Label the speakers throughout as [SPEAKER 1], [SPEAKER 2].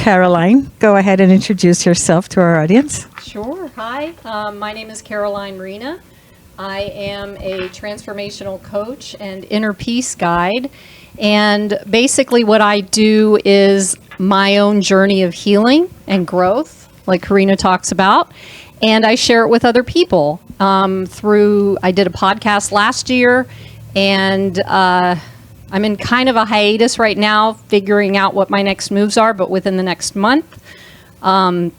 [SPEAKER 1] Caroline. Go ahead and introduce yourself to our audience.
[SPEAKER 2] Sure. Hi, my name is Caroline Rena. I am a transformational coach and inner peace guide. And basically what I do is my own journey of healing and growth, like Karina talks about. And I share it with other people I did a podcast last year, and I'm in kind of a hiatus right now, figuring out what my next moves are, but within the next month, I'm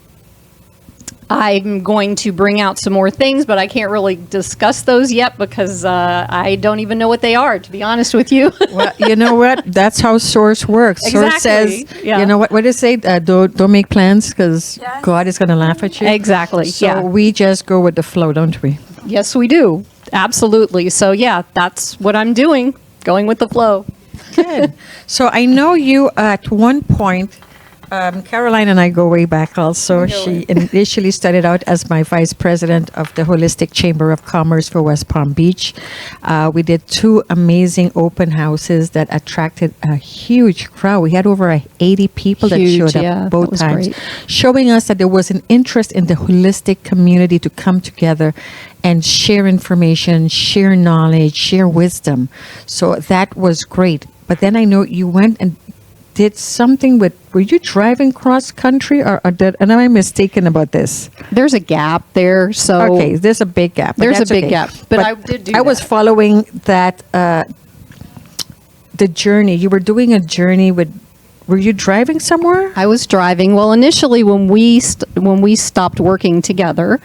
[SPEAKER 2] going to bring out some more things, but I can't really discuss those yet because I don't even know what they are, to be honest with you.
[SPEAKER 1] Well, you know what? That's how Source works.
[SPEAKER 2] Exactly.
[SPEAKER 1] Source says,
[SPEAKER 2] Yeah.
[SPEAKER 1] you know what does it say? Don't make plans because God is going to laugh at you.
[SPEAKER 2] Exactly.
[SPEAKER 1] So we just go with the flow, don't we?
[SPEAKER 2] Yes, we do. Absolutely. So yeah, that's what I'm doing, going with the flow.
[SPEAKER 1] Good. So I know you at one point, Caroline and I go way back also. She initially started out as my vice president of the Holistic Chamber of Commerce for West Palm Beach. We did 2 amazing open houses that attracted a huge crowd. We had over 80 people that showed up both times, showing us that there was an interest in the holistic community to come together and share information, share knowledge, share wisdom. So that was great. But then I know you went and did something were you driving cross country or am I mistaken about this?
[SPEAKER 2] There's a gap there. So
[SPEAKER 1] okay, there's a big gap.
[SPEAKER 2] There's a big gap. But I did do
[SPEAKER 1] I was following that, the journey. You were doing a journey were you driving somewhere?
[SPEAKER 2] I was driving. Well, initially when we stopped working together,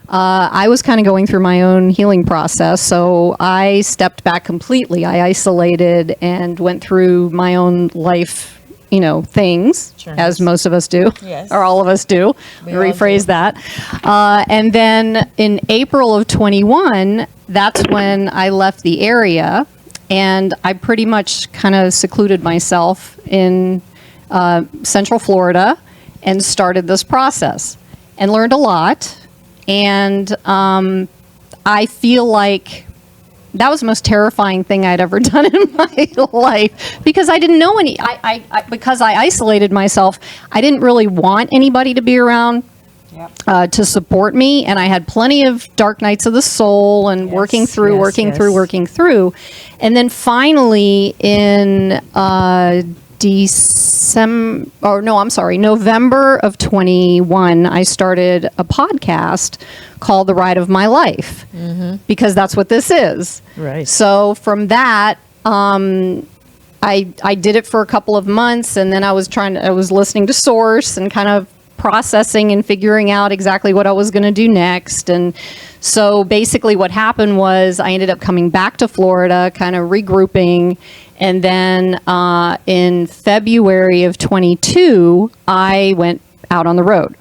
[SPEAKER 2] I was kind of going through my own healing process. So I stepped back completely. I isolated and went through my own life, things, as most of us do, or all of us do. Rephrase that. And then in April of 21, that's when I left the area, and I pretty much kind of secluded myself in Central Florida and started this process and learned a lot. And I feel like that was the most terrifying thing I'd ever done in my life because I didn't know because I isolated myself, I didn't really want anybody to be around to support me. And I had plenty of dark nights of the soul and working through. And then finally in November of 21, I started a podcast called The Ride of My Life, because that's what this is.
[SPEAKER 1] Right.
[SPEAKER 2] So from that, I did it for a couple of months, and then I was listening to Source and kind of processing and figuring out exactly what I was going to do next. And so basically what happened was I ended up coming back to Florida, kind of regrouping. And then in February of 22, I went out on the road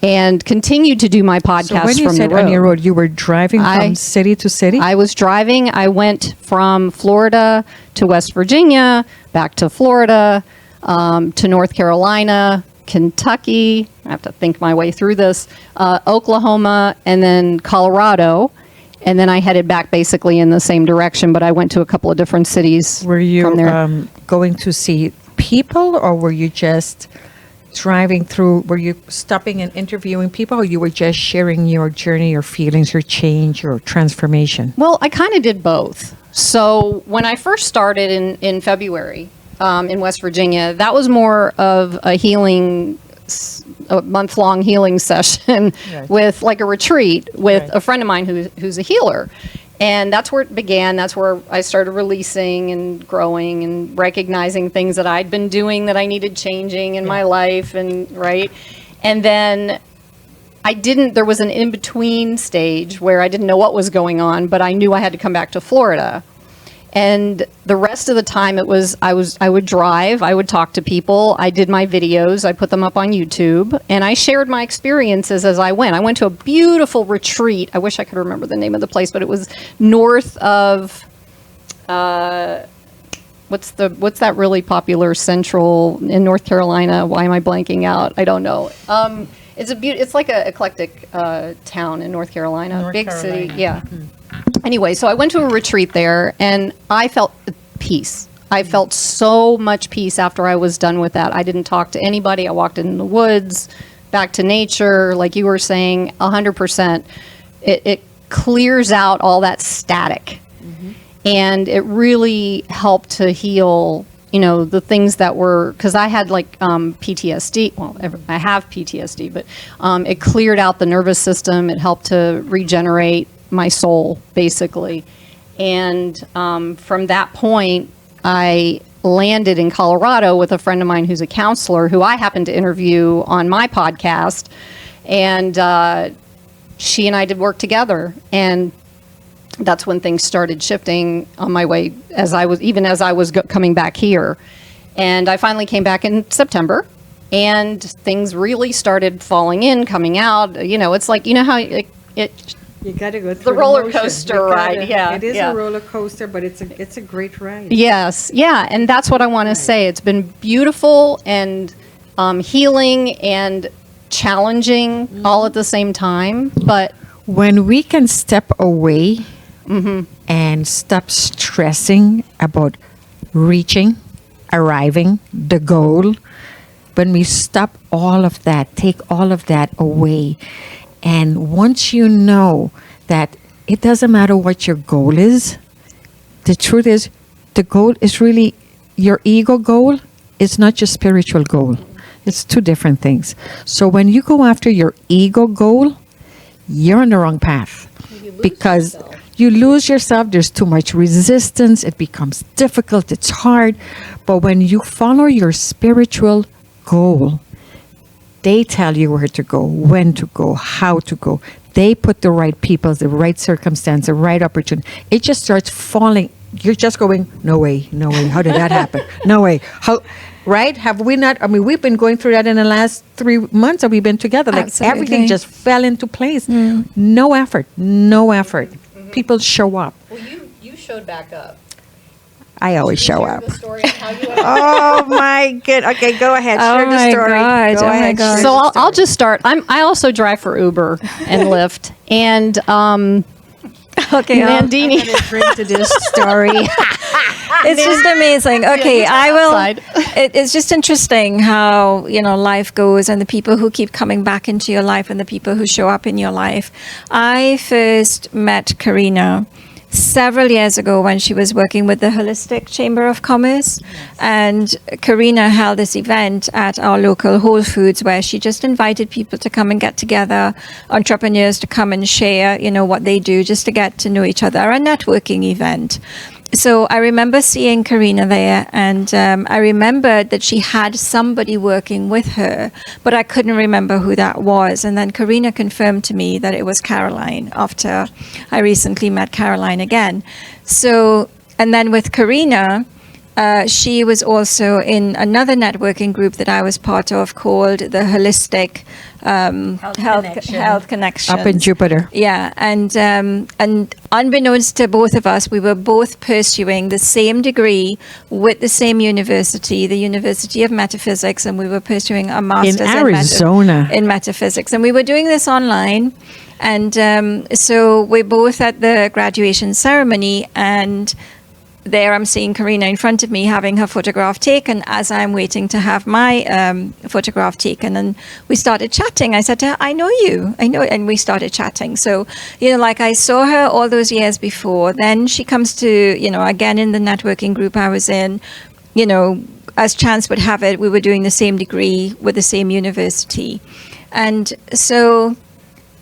[SPEAKER 2] and continued to do my podcast from the road.
[SPEAKER 1] So when you said on your road, you were driving from city to city?
[SPEAKER 2] I was driving. I went from Florida to West Virginia, back to Florida, to North Carolina, Kentucky. I have to think my way through this. Oklahoma, and then Colorado. And then I headed back basically in the same direction, but I went to a couple of different cities.
[SPEAKER 1] Were you
[SPEAKER 2] from there.
[SPEAKER 1] Going to see people, or were you just driving through? Were you stopping and interviewing people, or you were just sharing your journey, your feelings, your change, your transformation?
[SPEAKER 2] Well, I kind of did both. So when I first started in February in West Virginia, that was more of a month-long healing session with like a retreat with a friend of mine who's a healer. And that's where it began. That's where I started releasing and growing and recognizing things that I'd been doing that I needed changing in my life. And then there was an in-between stage where I didn't know what was going on, but I knew I had to come back to Florida. And the rest of the time I would drive, I would talk to people, I did my videos, I put them up on YouTube, and I shared my experiences as I went. I went to a beautiful retreat. I wish I could remember the name of the place, but it was north of, what's that really popular central in North Carolina? Why am I blanking out? I don't know. It's like a eclectic town in North Carolina, big city. Yeah. Mm-hmm. Anyway, so I went to a retreat there, and I felt peace. I felt so much peace after I was done with that. I didn't talk to anybody. I walked in the woods, back to nature, like you were saying, 100%. It clears out all that static. And it really helped to heal, the things that were, because I had like PTSD. Well, I have PTSD, but it cleared out the nervous system. It helped to regenerate my soul, basically. And from that point, I landed in Colorado with a friend of mine who's a counselor who I happened to interview on my podcast. And she and I did work together. And that's when things started shifting on my way as I was coming back here. And I finally came back in September, and things really started coming out. It's like, how
[SPEAKER 1] you got to go through
[SPEAKER 2] the roller coaster ride. Yeah,
[SPEAKER 1] it is a roller coaster, but it's a great ride.
[SPEAKER 2] Yes, yeah, and that's what I want to say. It's been beautiful and healing and challenging all at the same time. But
[SPEAKER 1] when we can step away and stop stressing about reaching, arriving, the goal, when we stop all of that, take all of that away. And once you know that it doesn't matter what your goal is, the truth is the goal is really your ego goal. It's not your spiritual goal. It's two different things. So when you go after your ego goal, you're on the wrong path because you lose yourself. There's too much resistance. It becomes difficult. It's hard. But when you follow your spiritual goal, they tell you where to go, when to go, how to go. They put the right people, the right circumstance, the right opportunity. It just starts falling. You're just going, no way, no way. How did that happen? No way. How? Right? Have we not? I mean, we've been going through that in the last 3 months that we've been together. Like everything just fell into place. No effort. No effort. People show up.
[SPEAKER 2] Well, you showed back up.
[SPEAKER 1] I always show up.
[SPEAKER 2] The story of how you
[SPEAKER 1] Oh my good. Okay, go ahead. Share the story.
[SPEAKER 3] God.
[SPEAKER 1] Go ahead.
[SPEAKER 3] God.
[SPEAKER 2] So I'll just start. I also drive for Uber and Lyft, and
[SPEAKER 3] Okay,
[SPEAKER 2] Nandini.
[SPEAKER 1] I'm gonna drink to this story.
[SPEAKER 3] it's just amazing. Okay, I will.
[SPEAKER 2] outside.
[SPEAKER 3] It's just interesting how life goes, and the people who keep coming back into your life, and the people who show up in your life. I first met Karina several years ago when she was working with the Holistic Chamber of Commerce, and Karina held this event at our local Whole Foods where she just invited people to come and get together, entrepreneurs to come and share what they do, just to get to know each other, a networking event. So I remember seeing Karina there, and I remembered that she had somebody working with her, but I couldn't remember who that was. And then Karina confirmed to me that it was Caroline after I recently met Caroline again. So, and then with Karina, she was also in another networking group that I was part of called the Holistic Health Connection.
[SPEAKER 1] Up in Jupiter.
[SPEAKER 3] Yeah, and unbeknownst to both of us, we were both pursuing the same degree with the same university, the University of Metaphysics, and we were pursuing a master's
[SPEAKER 1] In Arizona.
[SPEAKER 3] in metaphysics, and we were doing this online. And so we're both at the graduation ceremony, and there I'm seeing Karina in front of me having her photograph taken as I'm waiting to have my photograph taken. And we started chatting. I said to her, I know you. And we started chatting. So, like I saw her all those years before. Then she comes to, again in the networking group I was in, as chance would have it, we were doing the same degree with the same university. And so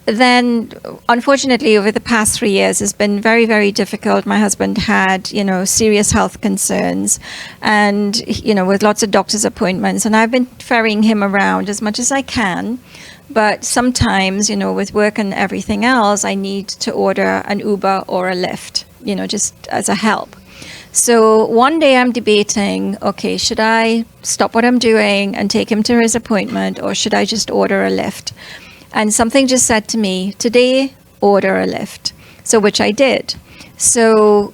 [SPEAKER 3] then, unfortunately, over the past 3 years, it's been very, very difficult. My husband had, serious health concerns and, with lots of doctor's appointments. And I've been ferrying him around as much as I can. But sometimes, with work and everything else, I need to order an Uber or a Lyft, just as a help. So one day I'm debating, okay, should I stop what I'm doing and take him to his appointment, or should I just order a Lyft? And something just said to me, today, order a Lyft. So which I did. So,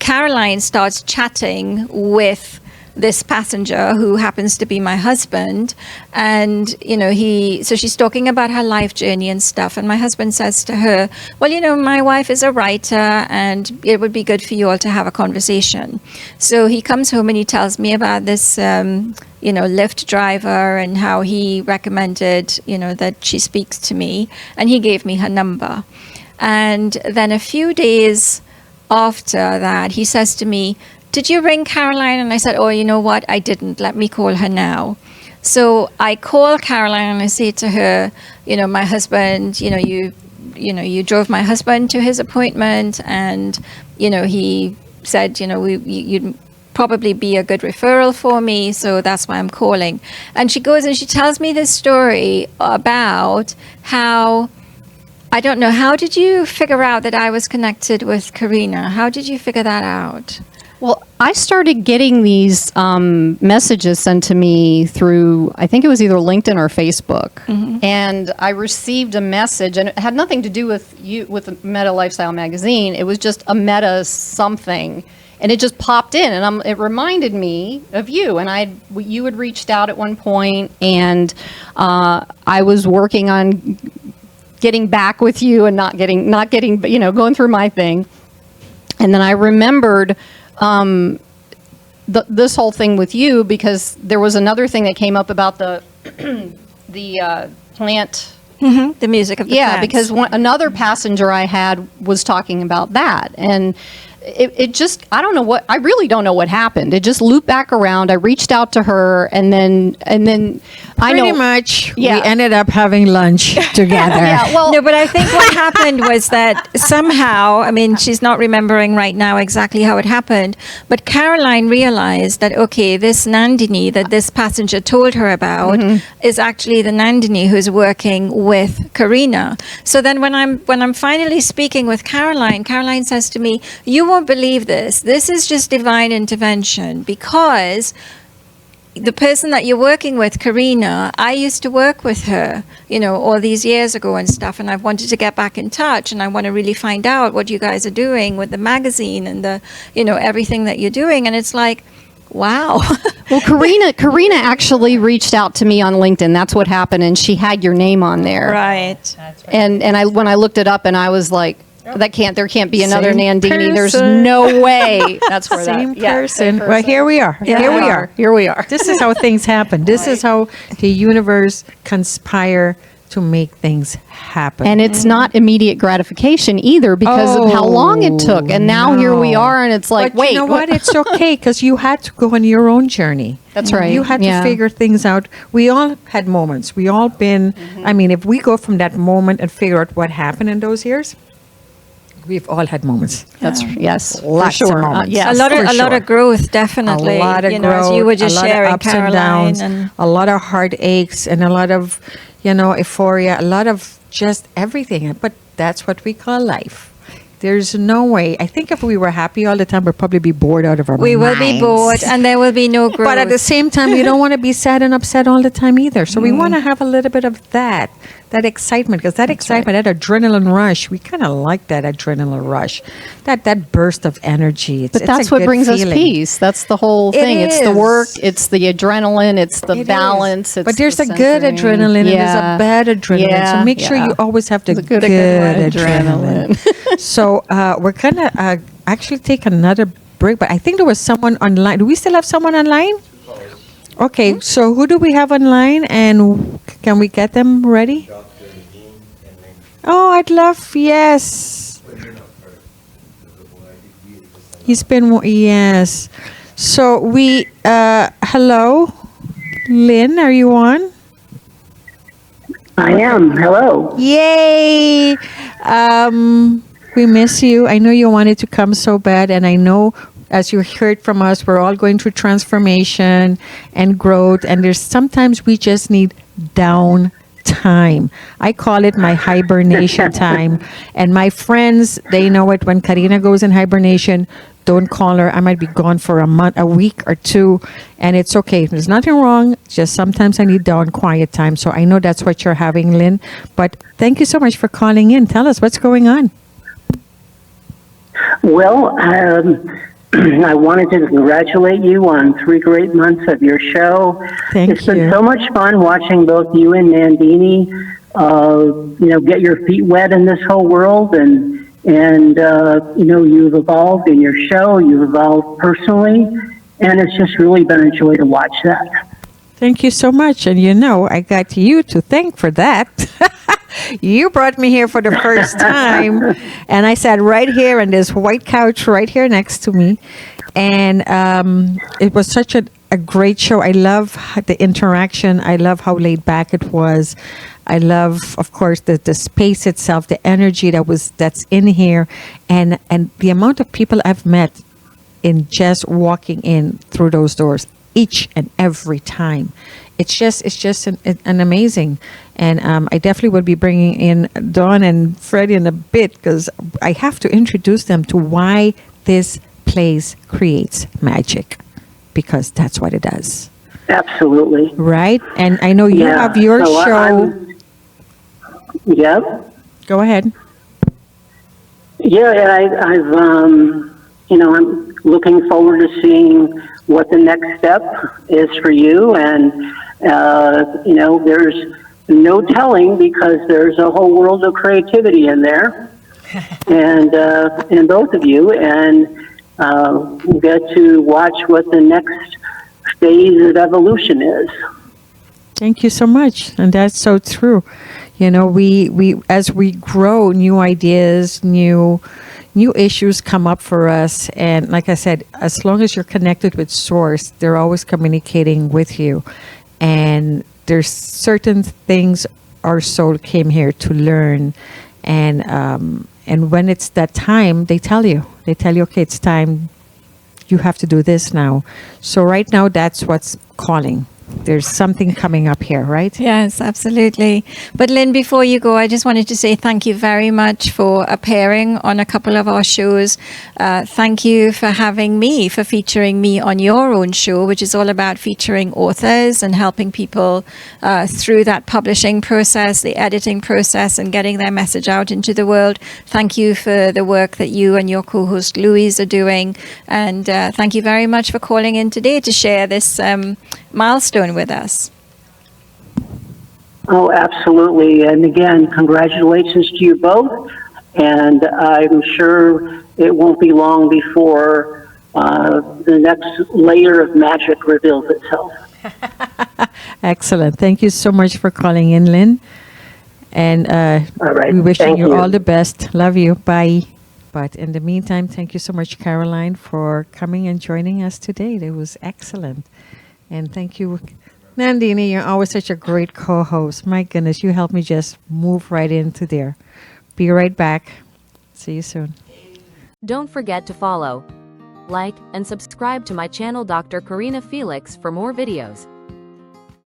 [SPEAKER 3] Caroline starts chatting with this passenger who happens to be my husband. And, so she's talking about her life journey and stuff. And my husband says to her, well, my wife is a writer and it would be good for you all to have a conversation. So he comes home and he tells me about this, Lyft driver and how he recommended, that she speaks to me. And he gave me her number. And then a few days after that, he says to me, did you ring Caroline? And I said, oh, you know what? I didn't. Let me call her now. So I call Caroline and I say to her, my husband, you drove my husband to his appointment and, he said, you'd probably be a good referral for me. So that's why I'm calling. And she goes and she tells me this story about how, I don't know, how did you figure out that I was connected with Karina? How did you figure that out?
[SPEAKER 2] Well, I started getting these messages sent to me through, I think it was either LinkedIn or Facebook. And I received a message, and it had nothing to do with with Meta Lifestyle Magazine. It was just a Meta something. And it just popped in, and it reminded me of you. And you had reached out at one point, and I was working on getting back with you and not getting, going through my thing. And then I remembered this whole thing with you because there was another thing that came up about the plant.
[SPEAKER 3] The music of the plants.
[SPEAKER 2] Because another passenger I had was talking about that. And it just, I really don't know what happened. It just looped back around. I reached out to her and then
[SPEAKER 1] Pretty much, we ended up having lunch together.
[SPEAKER 3] No, but I think what happened was that somehow, she's not remembering right now exactly how it happened, but Caroline realized that, okay, this Nandini that this passenger told her about is actually the Nandini who's working with Karina. So then when I'm finally speaking with Caroline, Caroline says to me, you won't believe this. This is just divine intervention because the person that you're working with, Karina, I used to work with her, all these years ago and stuff. And I've wanted to get back in touch and I want to really find out what you guys are doing with the magazine and the, everything that you're doing. And it's like, wow.
[SPEAKER 2] Well, Karina actually reached out to me on LinkedIn. That's what happened. And she had your name on there.
[SPEAKER 3] Right.
[SPEAKER 2] And when I looked it up and I was like, there can't be another
[SPEAKER 1] Same
[SPEAKER 2] Nandini.
[SPEAKER 1] person.
[SPEAKER 2] There's no way. That's where
[SPEAKER 1] Same
[SPEAKER 2] that
[SPEAKER 1] person.
[SPEAKER 2] same
[SPEAKER 1] Well, here we are.
[SPEAKER 2] Here we are.
[SPEAKER 1] This is how things happen. This is how the universe conspire to make things happen.
[SPEAKER 2] And it's not immediate gratification either because of how long it took. And now here we are, and it's like,
[SPEAKER 1] but
[SPEAKER 2] wait,
[SPEAKER 1] you know what? It's okay because you had to go on your own journey.
[SPEAKER 2] That's right.
[SPEAKER 1] You had to figure things out. We all had moments. We all been. If we go from that moment and figure out what happened in those years. We've all had moments.
[SPEAKER 2] That's yes,
[SPEAKER 1] lots
[SPEAKER 2] for sure.
[SPEAKER 1] of moments.
[SPEAKER 2] Yes,
[SPEAKER 3] a lot of growth, definitely.
[SPEAKER 1] A lot of growth,
[SPEAKER 3] as you were just
[SPEAKER 1] a lot
[SPEAKER 3] sharing,
[SPEAKER 1] of ups
[SPEAKER 3] Caroline,
[SPEAKER 1] and downs, a lot of heartaches, and a lot of, euphoria, a lot of just everything. But that's what we call life. There's no way. I think if we were happy all the time, we'd probably be bored out of our minds.
[SPEAKER 3] We will be bored, and there will be no growth.
[SPEAKER 1] But at the same time, we don't want to be sad and upset all the time either. So we want to have a little bit of that excitement, because that excitement, that adrenaline rush, we kind of like that adrenaline rush, that burst of energy.
[SPEAKER 2] But that's what brings us peace. That's the whole thing. It's the work, it's the adrenaline, it's the balance. It's
[SPEAKER 1] but there's
[SPEAKER 2] the
[SPEAKER 1] a good adrenaline and there's a bad adrenaline. So make sure you always have the good adrenaline. So we're going to actually take another break, but I think there was someone online. Do we still have someone online? Okay, so who do we have online, and can we get them ready? Oh, I'd love, yes. He's been, yes. So we, hello, Lynn, are you on?
[SPEAKER 4] I am, hello.
[SPEAKER 1] Yay! We miss you. I know you wanted to come so bad, and I know, as you heard from us, we're all going through transformation and growth, and there's sometimes we just need downtime. I call it my hibernation time. And my friends, they know it. When Karina goes in hibernation, don't call her. I might be gone for a month, a week or two, and it's okay. There's nothing wrong. Just sometimes I need down quiet time. So I know that's what you're having, Lynn. But thank you so much for calling in. Tell us what's going on.
[SPEAKER 4] Well, I wanted to congratulate you on 3 great months of your show.
[SPEAKER 1] Thank
[SPEAKER 4] It's
[SPEAKER 1] you.
[SPEAKER 4] been so much fun watching both you and Nandini, get your feet wet in this whole world, and you've evolved in your show, you've evolved personally, and it's just really been a joy to watch that.
[SPEAKER 1] Thank you so much. And I got you to thank for that. You brought me here for the first time, and I sat right here on this white couch right here next to me. And it was such a great show. I love the interaction. I love how laid back it was. I love, of course, the space itself, the energy that's in here, and the amount of people I've met in just walking in through those doors each and every time. It's just an amazing. And I definitely will be bringing in Dawn and Freddie in a bit, because I have to introduce them to why this place creates magic, because that's what it does.
[SPEAKER 4] Absolutely.
[SPEAKER 1] Right? And I know you have your show.
[SPEAKER 4] Yep.
[SPEAKER 1] Go ahead.
[SPEAKER 4] Yeah, I'm looking forward to seeing what the next step is for you. And, there's no telling, because there's a whole world of creativity in there. And in both of you. And we'll get to watch what the next phase of evolution is.
[SPEAKER 1] Thank you so much. And that's so true. We as we grow, new ideas, new issues come up for us. And like I said, as long as you're connected with Source, they're always communicating with you. And there's certain things our soul came here to learn. And when it's that time, they tell you, okay, it's time. You have to do this now. So right now, that's what's calling. There's something coming up here, right?
[SPEAKER 3] Yes, absolutely. But Lynn, before you go, I just wanted to say thank you very much for appearing on a couple of our shows. Thank you for having me, for featuring me on your own show, which is all about featuring authors and helping people through that publishing process, the editing process, and getting their message out into the world. Thank you for the work that you and your co-host Louise are doing. And thank you very much for calling in today to share this milestone with us.
[SPEAKER 4] Oh, absolutely. And again, congratulations to you both. And I'm sure it won't be long before the next layer of magic reveals itself.
[SPEAKER 1] Excellent. Thank you so much for calling in, Lynn. And
[SPEAKER 4] all right.
[SPEAKER 1] we're wishing
[SPEAKER 4] Thank
[SPEAKER 1] you
[SPEAKER 4] you
[SPEAKER 1] all the best. Love you. Bye. But in the meantime, thank you so much, Caroline, for coming and joining us today. It was excellent. And thank you, Nandini. You're always such a great co-host. My goodness, you helped me just move right into there. Be right back. See you soon.
[SPEAKER 5] Don't forget to follow, like, and subscribe to my channel Dr. Karina Felix for more videos.